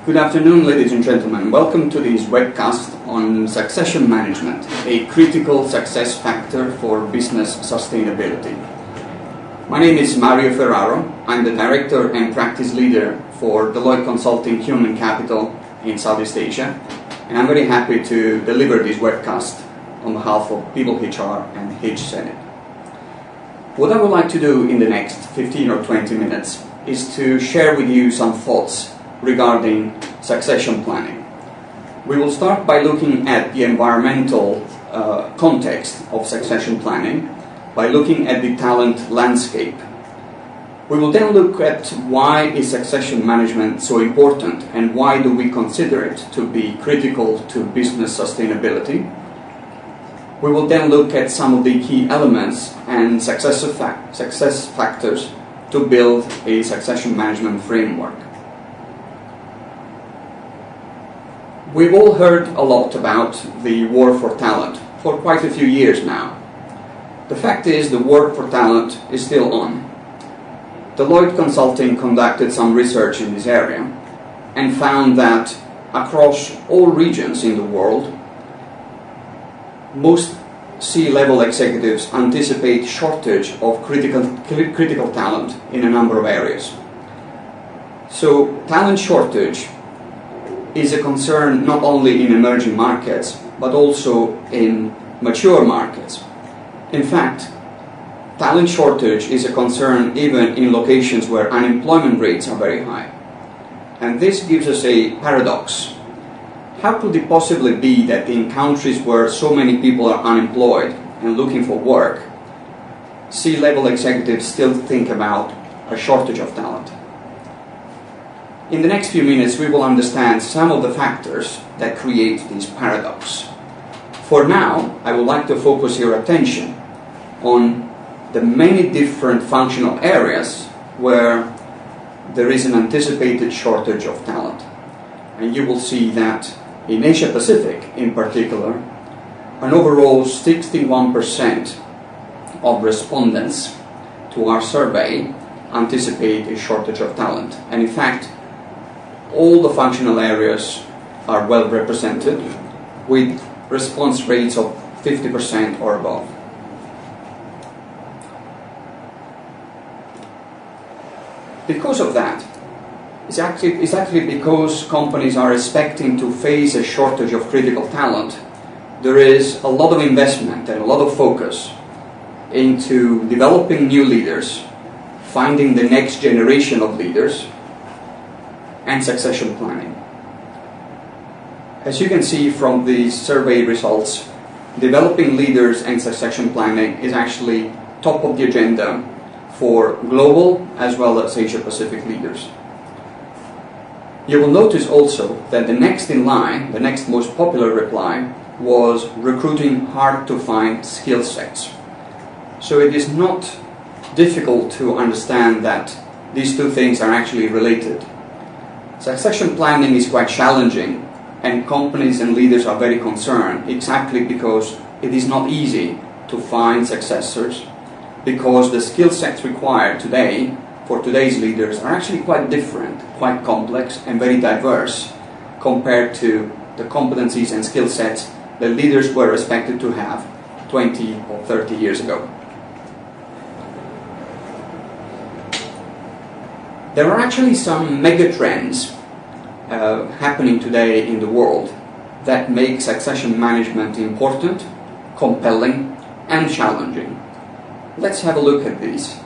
Good afternoon, ladies and gentlemen. Welcome to this webcast on succession management, a critical success factor for business sustainability. My name is Mario Ferraro. I'm the Director and Practice Leader for Deloitte Consulting Human Capital in Southeast Asia, and I'm very happy to deliver this webcast on behalf of People HR and H Senate. What I would like to do in the next 15 or 20 minutes is to share with you some thoughts regarding succession planning. We will start by looking at the environmental context of succession planning, by looking at the talent landscape. We will then look at why is succession management so important and why do we consider it to be critical to business sustainability. We will then look at some of the key elements and success factors to build a succession management framework. We've all heard a lot about the war for talent for quite a few years now. The fact is, the war for talent is still on. Deloitte Consulting conducted some research in this area and found that across all regions in the world, most C-level executives anticipate shortage of critical talent in a number of areas. So talent shortage is a concern not only in emerging markets, but also in mature markets. In fact, talent shortage is a concern even in locations where unemployment rates are very high. And this gives us a paradox. How could it possibly be that in countries where so many people are unemployed and looking for work, C-level executives still think about a shortage of talent? In the next few minutes, we will understand some of the factors that create this paradox. For now, I would like to focus your attention on the many different functional areas where there is an anticipated shortage of talent. And you will see that in Asia Pacific in particular, an overall 61% of respondents to our survey anticipate a shortage of talent. And in fact, all the functional areas are well represented with response rates of 50% or above. Because of that, it's actually because companies are expecting to face a shortage of critical talent, there is a lot of investment and a lot of focus into developing new leaders, finding the next generation of leaders, and succession planning. As you can see from the survey results, developing leaders and succession planning is actually top of the agenda for global as well as Asia Pacific leaders. You will notice also that the next in line, the next most popular reply, was recruiting hard to find skill sets. So it is not difficult to understand that these two things are actually related. Succession planning is quite challenging, and companies and leaders are very concerned exactly because it is not easy to find successors, because the skill sets required today for today's leaders are actually quite different, quite complex and very diverse compared to the competencies and skill sets that leaders were expected to have 20 or 30 years ago. There are actually some mega trends happening today in the world that make succession management important, compelling, and challenging. Let's have a look at these.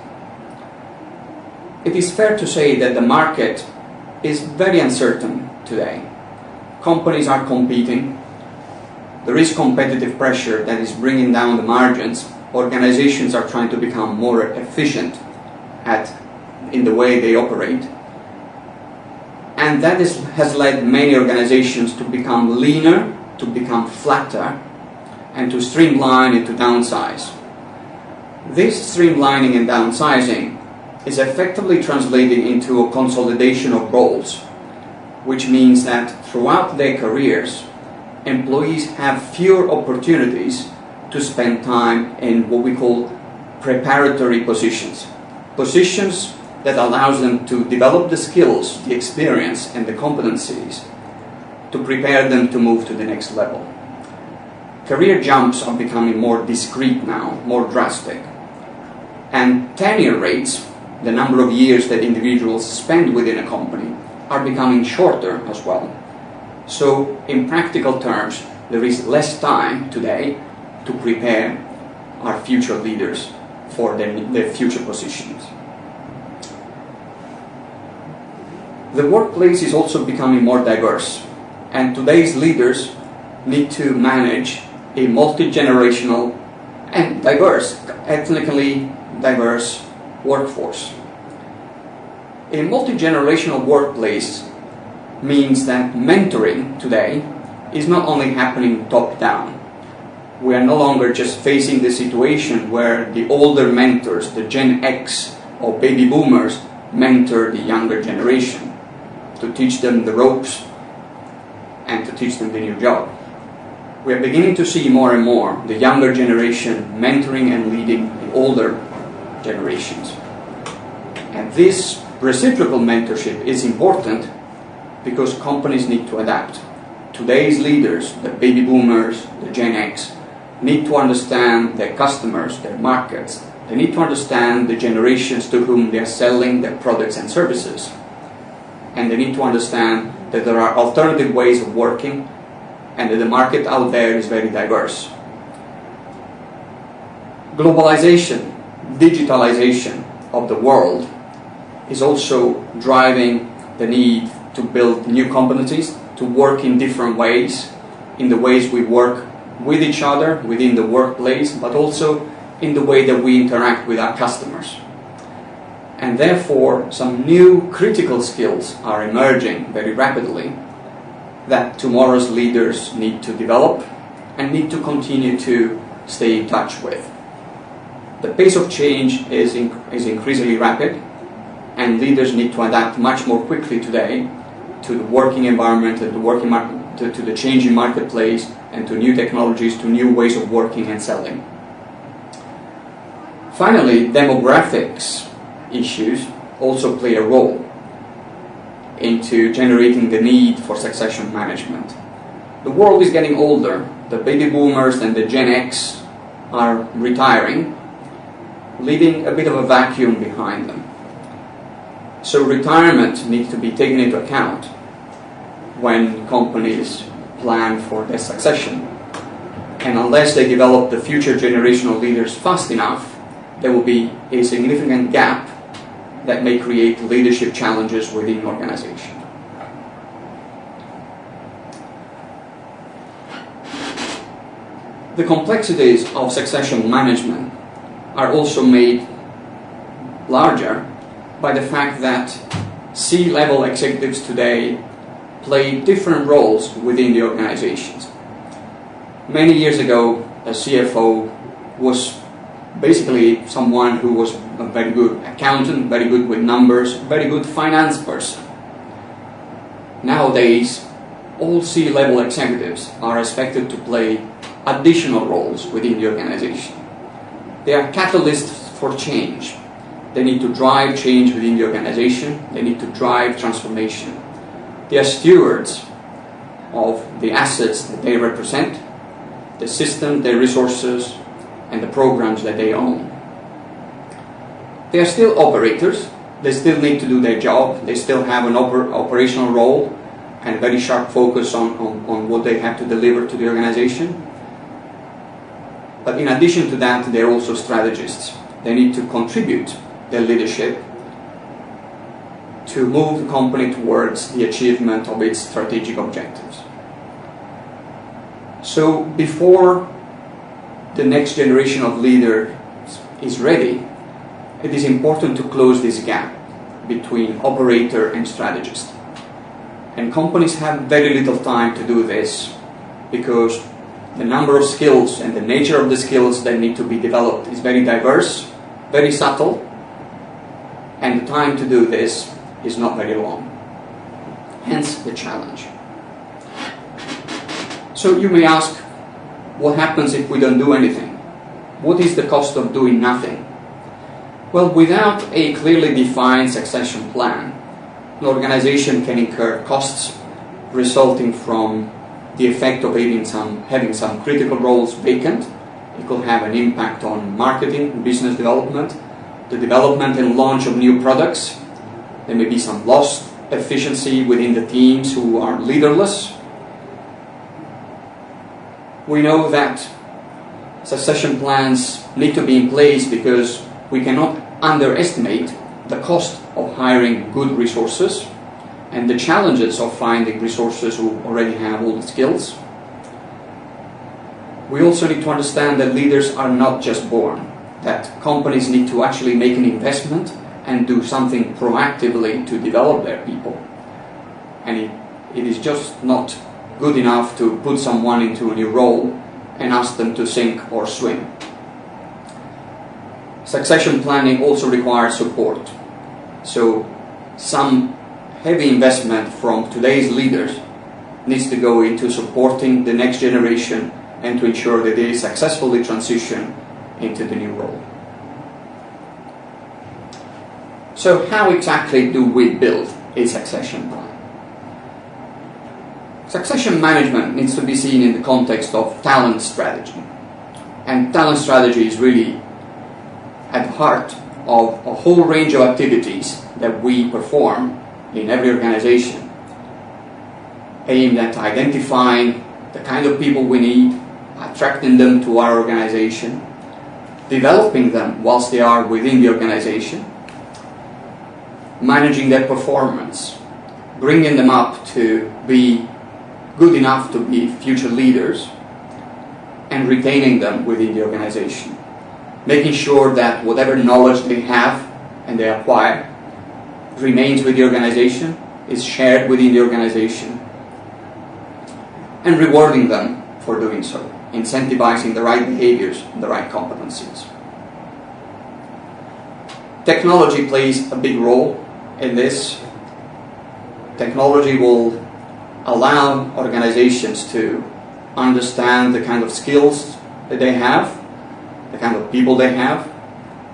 It is fair to say that the market is very uncertain today. Companies are competing. There is competitive pressure that is bringing down the margins. Organizations are trying to become more efficient in the way they operate. And that has led many organizations to become leaner, to become flatter, and to streamline and to downsize. This streamlining and downsizing is effectively translating into a consolidation of roles, which means that throughout their careers, employees have fewer opportunities to spend time in what we call preparatory positions. Positions that allows them to develop the skills, the experience, and the competencies to prepare them to move to the next level. Career jumps are becoming more discrete now, more drastic. And tenure rates, the number of years that individuals spend within a company, are becoming shorter as well. So, in practical terms, there is less time today to prepare our future leaders for their future positions. The workplace is also becoming more diverse, and today's leaders need to manage a multi-generational and diverse, ethnically diverse workforce. A multi-generational workplace means that mentoring today is not only happening top-down. We are no longer just facing the situation where the older mentors, the Gen X or baby boomers, mentor the younger generation to teach them the ropes and to teach them the new job. We are beginning to see more and more the younger generation mentoring and leading the older generations. And this reciprocal mentorship is important because companies need to adapt. Today's leaders, the baby boomers, the Gen X, need to understand their customers, their markets. They need to understand the generations to whom they are selling their products and services. And they need to understand that there are alternative ways of working and that the market out there is very diverse. Globalization, digitalization of the world is also driving the need to build new competencies, to work in different ways, in the ways we work with each other within the workplace, but also in the way that we interact with our customers. And therefore, some new critical skills are emerging very rapidly that tomorrow's leaders need to develop and need to continue to stay in touch with. The pace of change is increasingly rapid, and leaders need to adapt much more quickly today to the working environment and to the changing marketplace and to new technologies, to new ways of working and selling. Finally, demographics issues also play a role into generating the need for succession management. The world is getting older. The baby boomers and the Gen X are retiring, leaving a bit of a vacuum behind them. So retirement needs to be taken into account when companies plan for their succession. And unless they develop the future generational leaders fast enough, there will be a significant gap that may create leadership challenges within an organization. The complexities of succession management are also made larger by the fact that C-level executives today play different roles within the organizations. Many years ago, a CFO was basically someone who was a very good accountant, very good with numbers, very good finance person. Nowadays, all C-level executives are expected to play additional roles within the organization. They are catalysts for change. They need to drive change within the organization. They need to drive transformation. They are stewards of the assets that they represent, the system, their resources, and the programs that they own. They are still operators. They still need to do their job. They still have an operational role and a very sharp focus on what they have to deliver to the organization. But in addition to that, they're also strategists. They need to contribute their leadership to move the company towards the achievement of its strategic objectives. So before the next generation of leaders is ready, it is important to close this gap between operator and strategist. And companies have very little time to do this because the number of skills and the nature of the skills that need to be developed is very diverse, very subtle, and the time to do this is not very long. Hence the challenge. So you may ask, what happens if we don't do anything? What is the cost of doing nothing? Well, without a clearly defined succession plan, an organization can incur costs resulting from the effect of having some critical roles vacant. It could have an impact on marketing, business development, the development and launch of new products. There may be some lost efficiency within the teams who are leaderless. We know that succession plans need to be in place because we cannot underestimate the cost of hiring good resources and the challenges of finding resources who already have all the skills. We also need to understand that leaders are not just born, that companies need to actually make an investment and do something proactively to develop their people. And it is just not good enough to put someone into a new role and ask them to sink or swim. Succession planning also requires support. So some heavy investment from today's leaders needs to go into supporting the next generation and to ensure that they successfully transition into the new role. So how exactly do we build a succession plan? Succession management needs to be seen in the context of talent strategy. And talent strategy is really at the heart of a whole range of activities that we perform in every organization, aimed at identifying the kind of people we need, attracting them to our organization, developing them whilst they are within the organization, managing their performance, bringing them up to be good enough to be future leaders, and retaining them within the organization, making sure that whatever knowledge they have and they acquire remains with the organization, is shared within the organization, and rewarding them for doing so, incentivizing the right behaviors and the right competencies. Technology plays a big role in this. Technology will allow organizations to understand the kind of skills that they have, the kind of people they have,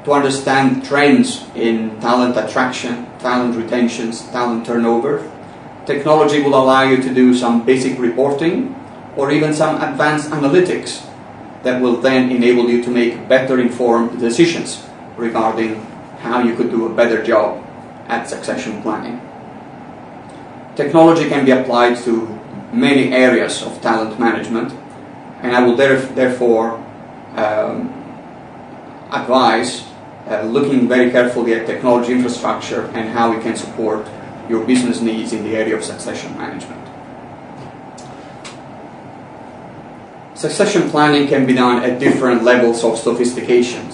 to understand trends in talent attraction, talent retentions, talent turnover. Technology will allow you to do some basic reporting or even some advanced analytics that will then enable you to make better informed decisions regarding how you could do a better job at succession planning. Technology can be applied to many areas of talent management, and I will therefore advise looking very carefully at technology infrastructure and how it can support your business needs in the area of succession management. Succession planning can be done at different levels of sophistication.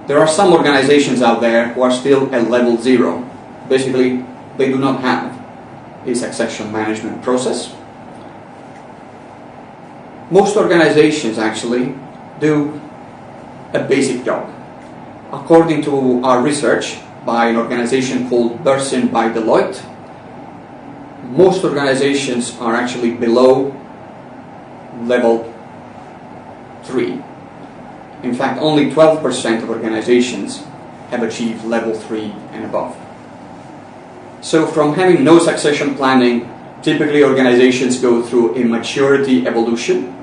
There are some organizations out there who are still at level 0. Basically, they do not have a succession management process. Most organizations actually do a basic job. According to our research by an organization called Bersin by Deloitte, most organizations are actually below level 3. In fact, only 12% of organizations have achieved level 3 and above. So from having no succession planning, typically organizations go through a maturity evolution.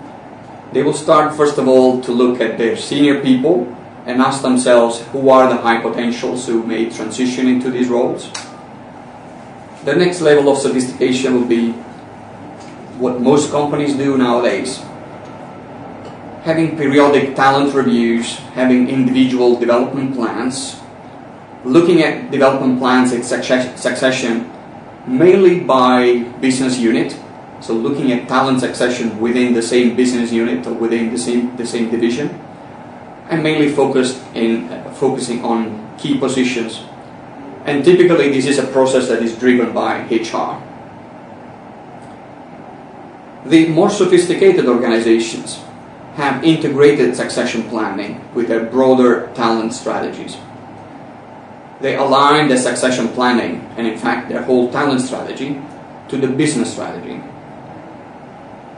They will start, first of all, to look at their senior people and ask themselves who are the high potentials who may transition into these roles. The next level of sophistication will be what most companies do nowadays. Having periodic talent reviews, having individual development plans, looking at development plans in succession mainly by business unit, so looking at talent succession within the same business unit or within the same division, and mainly focusing on key positions. And typically this is a process that is driven by HR. The more sophisticated organizations have integrated succession planning with their broader talent strategies. They align the succession planning, and in fact their whole talent strategy, to the business strategy.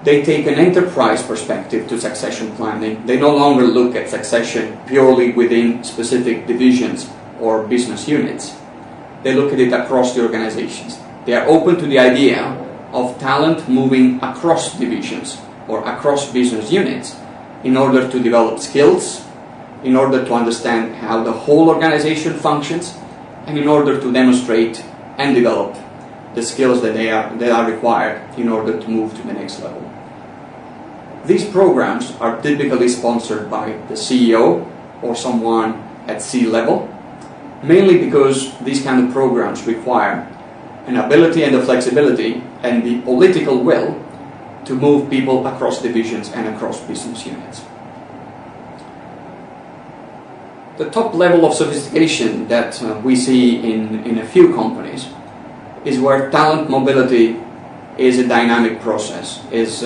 They take an enterprise perspective to succession planning. They no longer look at succession purely within specific divisions or business units. They look at it across the organizations. They are open to the idea of talent moving across divisions or across business units in order to develop skills, in order to understand how the whole organization functions, and in order to demonstrate and develop the skills that are required in order to move to the next level. These programs are typically sponsored by the CEO or someone at C-level, mainly because these kind of programs require an ability and a flexibility and the political will to move people across divisions and across business units. The top level of sophistication that we see in a few companies is where talent mobility is a dynamic process, is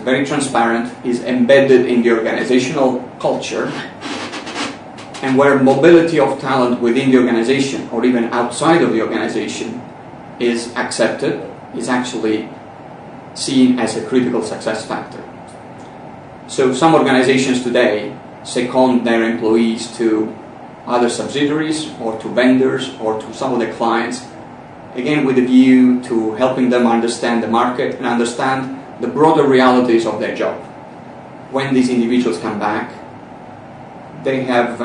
very transparent, is embedded in the organizational culture, and where mobility of talent within the organization or even outside of the organization is accepted, is actually seen as a critical success factor. So some organizations today second their employees to other subsidiaries or to vendors or to some of their clients, again with a view to helping them understand the market and understand the broader realities of their job. When these individuals come back, they have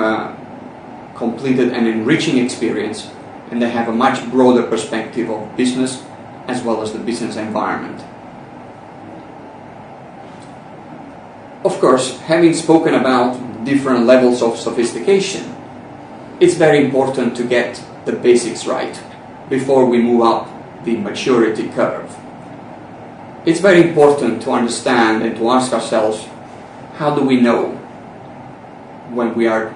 completed an enriching experience and they have a much broader perspective of business as well as the business environment. Of course, having spoken about different levels of sophistication, it's very important to get the basics right before we move up the maturity curve. It's very important to understand and to ask ourselves, how do we know when we are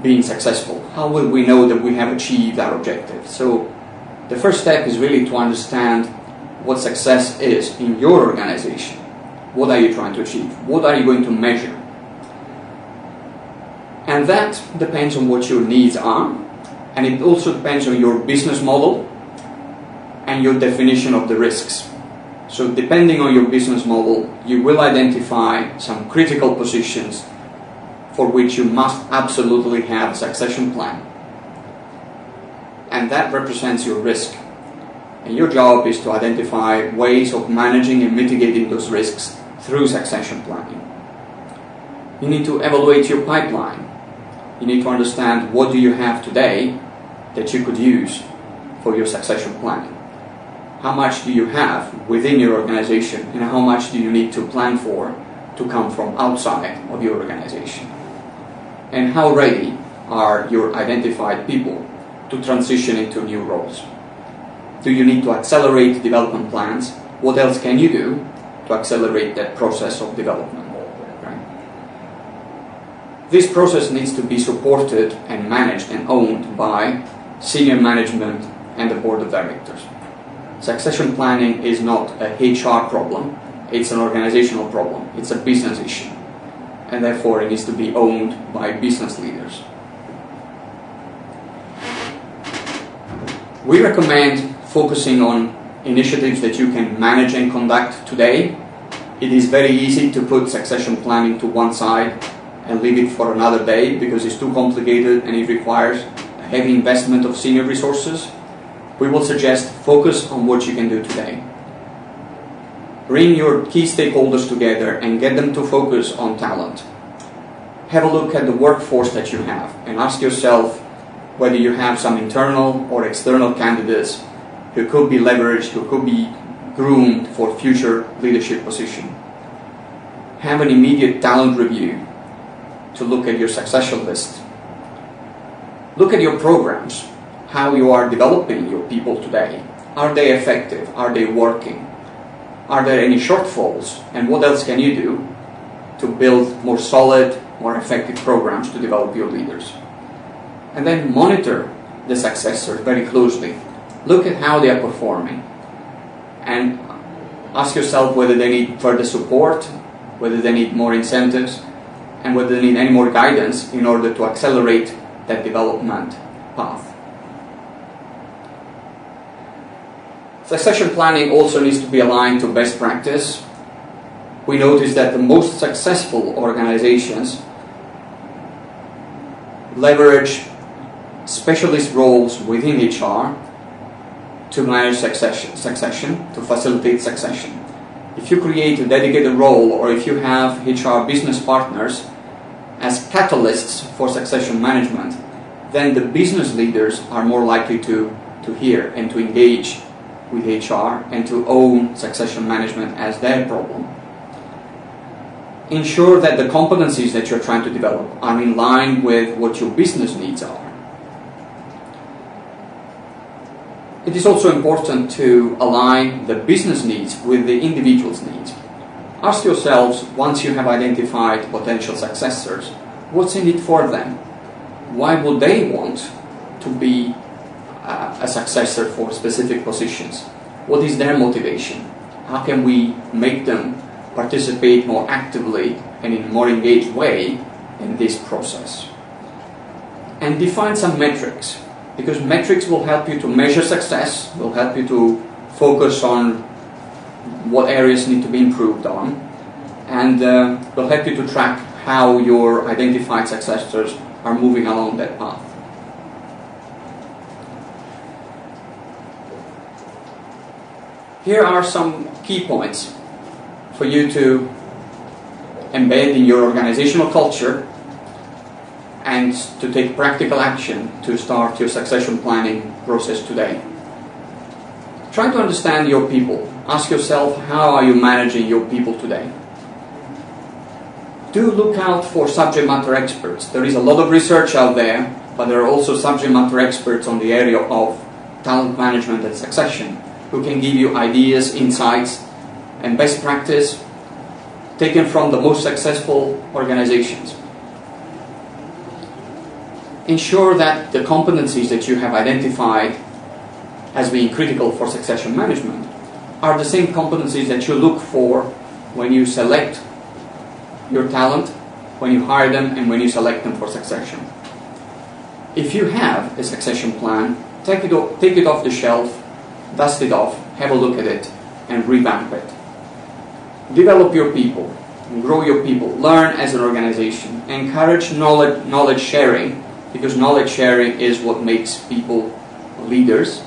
being successful? How will we know that we have achieved our objective? So the first step is really to understand what success is in your organization. What are you trying to achieve? What are you going to measure? And that depends on what your needs are, and it also depends on your business model and your definition of the risks. So depending on your business model, you will identify some critical positions for which you must absolutely have a succession plan. And that represents your risk. And your job is to identify ways of managing and mitigating those risks through succession planning. You need to evaluate your pipeline. You need to understand what do you have today that you could use for your succession planning. How much do you have within your organization and how much do you need to plan for to come from outside of your organization? And how ready are your identified people to transition into new roles? Do you need to accelerate development plans? What else can you do to accelerate that process of development? Right? This process needs to be supported and managed and owned by senior management and the board of directors. Succession planning is not a HR problem, it's an organizational problem, it's a business issue, and therefore it needs to be owned by business leaders. We recommend focusing on initiatives that you can manage and conduct today. It is very easy to put succession planning to one side and leave it for another day because it's too complicated and it requires a heavy investment of senior resources. We will suggest focus on what you can do today. Bring your key stakeholders together and get them to focus on talent. Have a look at the workforce that you have and ask yourself whether you have some internal or external candidates who could be leveraged, who could be groomed for future leadership position. Have an immediate talent review to look at your succession list. Look at your programs, how you are developing your people today. Are they effective? Are they working? Are there any shortfalls? And what else can you do to build more solid, more effective programs to develop your leaders? And then monitor the successors very closely. Look at how they are performing and ask yourself whether they need further support, whether they need more incentives, and whether they need any more guidance in order to accelerate that development path. Succession planning also needs to be aligned to best practice. we notice that the most successful organizations leverage specialist roles within HR to manage succession, to facilitate succession. If you create a dedicated role, or if you have HR business partners as catalysts for succession management, then the business leaders are more likely to hear and to engage with HR and to own succession management as their problem. Ensure that the competencies that you're trying to develop are in line with what your business needs are. It is also important to align the business needs with the individual's needs. Ask yourselves, once you have identified potential successors, what's in it for them? Why would they want to be a successor for specific positions? What is their motivation? How can we make them participate more actively and in a more engaged way in this process? And define some metrics, because metrics will help you to measure success, will help you to focus on what areas need to be improved on, and will help you to track how your identified successors are moving along that path. Here are some key points for you to embed in your organizational culture and to take practical action to start your succession planning process today. Try to understand your people. Ask yourself, how are you managing your people today? Do look out for subject matter experts. There is a lot of research out there, but there are also subject matter experts on the area of talent management and succession who can give you ideas, insights, and best practice taken from the most successful organizations. Ensure that the competencies that you have identified as being critical for succession management are the same competencies that you look for when you select your talent, when you hire them, and when you select them for succession. If you have a succession plan, take it off the shelf, dust it off, have a look at it, and revamp it. Develop your people, grow your people, learn as an organization, encourage knowledge sharing, because knowledge sharing is what makes people leaders,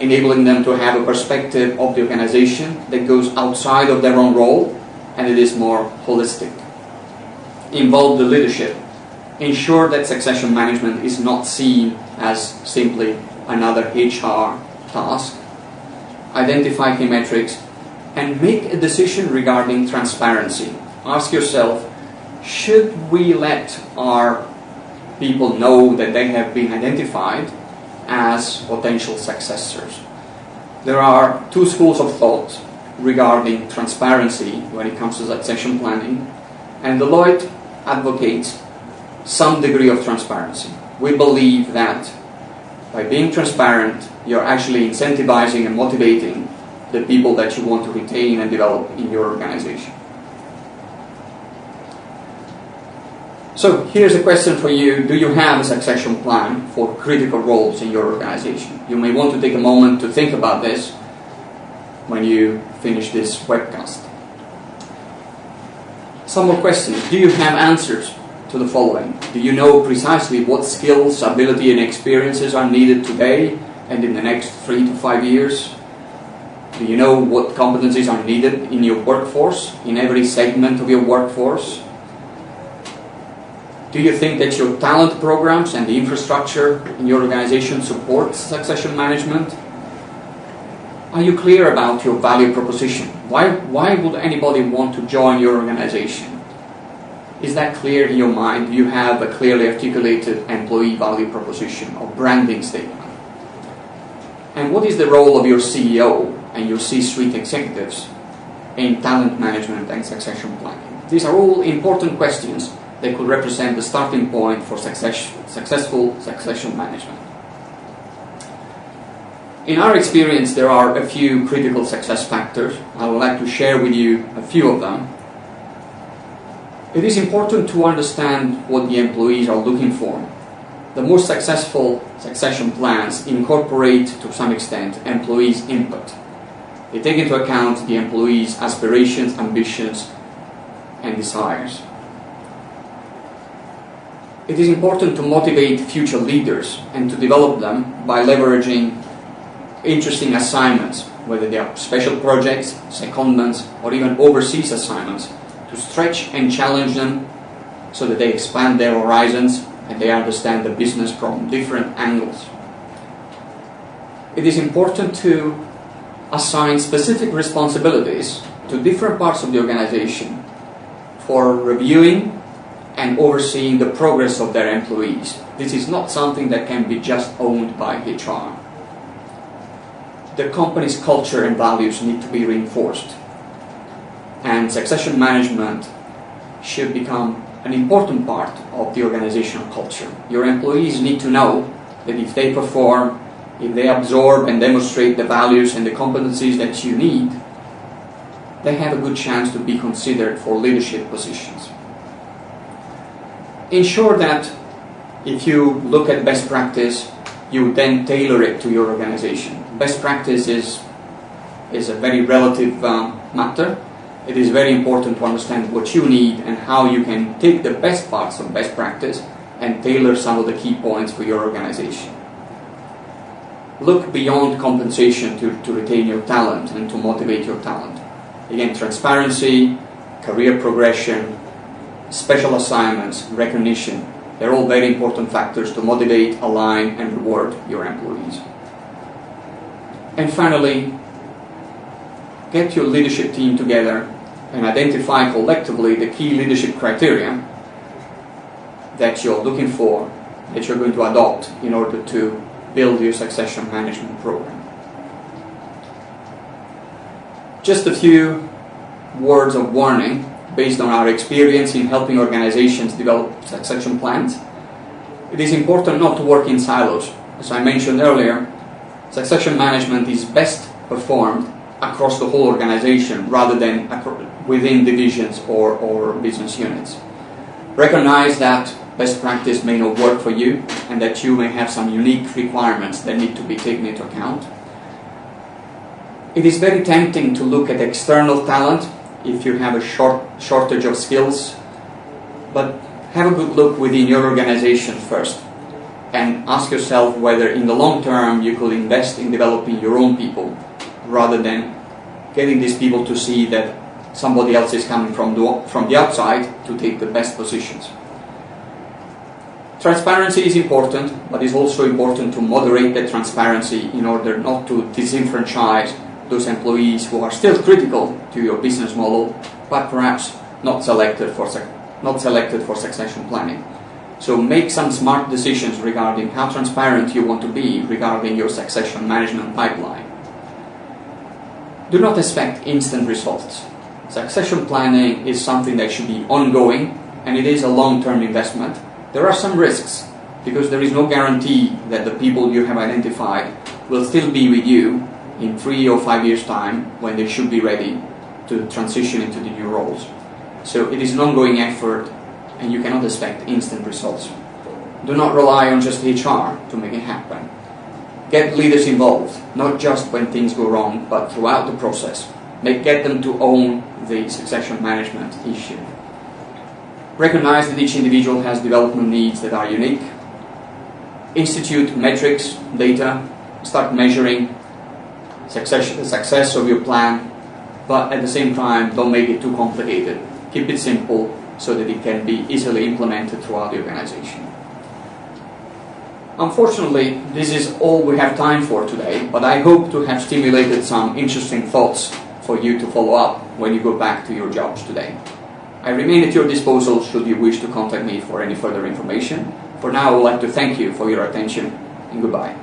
enabling them to have a perspective of the organization that goes outside of their own role, and it is more holistic. Involve the leadership. Ensure that succession management is not seen as simply another HR task. Identify key metrics and make a decision regarding transparency. Ask yourself, should we let our people know that they have been identified as potential successors? There are two schools of thought regarding transparency when it comes to succession planning, and Deloitte advocates some degree of transparency. We believe that by being transparent, you're actually incentivizing and motivating the people that you want to retain and develop in your organization. So here's a question for you. Do you have a succession plan for critical roles in your organization? You may want to take a moment to think about this when you finish this webcast. Some more questions. Do you have answers to the following? Do you know precisely what skills, ability, and experiences are needed today and in the next 3 to 5 years? Do you know what competencies are needed in your workforce, in every segment of your workforce? Do you think that your talent programs and the infrastructure in your organization supports succession management? Are you clear about your value proposition? Why would anybody want to join your organization? Is that clear in your mind? Do you have a clearly articulated employee value proposition or branding statement? And what is the role of your CEO and your C-suite executives in talent management and succession planning? These are all important questions that could represent the starting point for successful succession management. In our experience, there are a few critical success factors. I would like to share with you a few of them. It is important to understand what the employees are looking for. The most successful succession plans incorporate, to some extent, employees' input. They take into account the employees' aspirations, ambitions, and desires. It is important to motivate future leaders and to develop them by leveraging interesting assignments, whether they are special projects, secondments, or even overseas assignments, to stretch and challenge them so that they expand their horizons and they understand the business from different angles. It is important to assign specific responsibilities to different parts of the organization for reviewing and overseeing the progress of their employees. This is not something that can be just owned by HR. The company's culture and values need to be reinforced, and succession management should become an important part of the organizational culture. Your employees need to know that if they perform, if they absorb and demonstrate the values and the competencies that you need, they have a good chance to be considered for leadership positions. Ensure that if you look at best practice, you then tailor it to your organization. Best practice is a very relative matter. It is very important to understand what you need and how you can take the best parts of best practice and tailor some of the key points for your organization. Look beyond compensation to retain your talent and to motivate your talent. Again, transparency, career progression, special assignments, recognition, they're all very important factors to motivate, align, and reward your employees. And finally, get your leadership team together and identify collectively the key leadership criteria that you're looking for, that you're going to adopt in order to build your succession management program. Just a few words of warning based on our experience in helping organizations develop succession plans. It is important not to work in silos. As I mentioned earlier, succession management is best performed across the whole organization rather than within divisions or business units. Recognize that best practice may not work for you and that you may have some unique requirements that need to be taken into account. It is very tempting to look at external talent if you have a shortage of skills, but have a good look within your organization first and ask yourself whether in the long term you could invest in developing your own people rather than getting these people to see that somebody else is coming from the outside to take the best positions. Transparency is important, but it's also important to moderate that transparency in order not to disenfranchise those employees who are still critical to your business model, but perhaps not selected for succession planning. So make some smart decisions regarding how transparent you want to be regarding your succession management pipeline. Do not expect instant results. Succession planning is something that should be ongoing, and it is a long-term investment. There are some risks, because there is no guarantee that the people you have identified will still be with you in 3 or 5 years' time when they should be ready to transition into the new roles. So it is an ongoing effort and you cannot expect instant results. Do not rely on just HR to make it happen. Get leaders involved, not just when things go wrong, but throughout the process. Get them to own the succession management issue. Recognize that each individual has development needs that are unique. Institute metrics, data, start measuring the success of your plan, but at the same time don't make it too complicated. Keep it simple so that it can be easily implemented throughout the organization. Unfortunately, this is all we have time for today, but I hope to have stimulated some interesting thoughts for you to follow up when you go back to your jobs today. I remain at your disposal should you wish to contact me for any further information. For now, I would like to thank you for your attention and goodbye.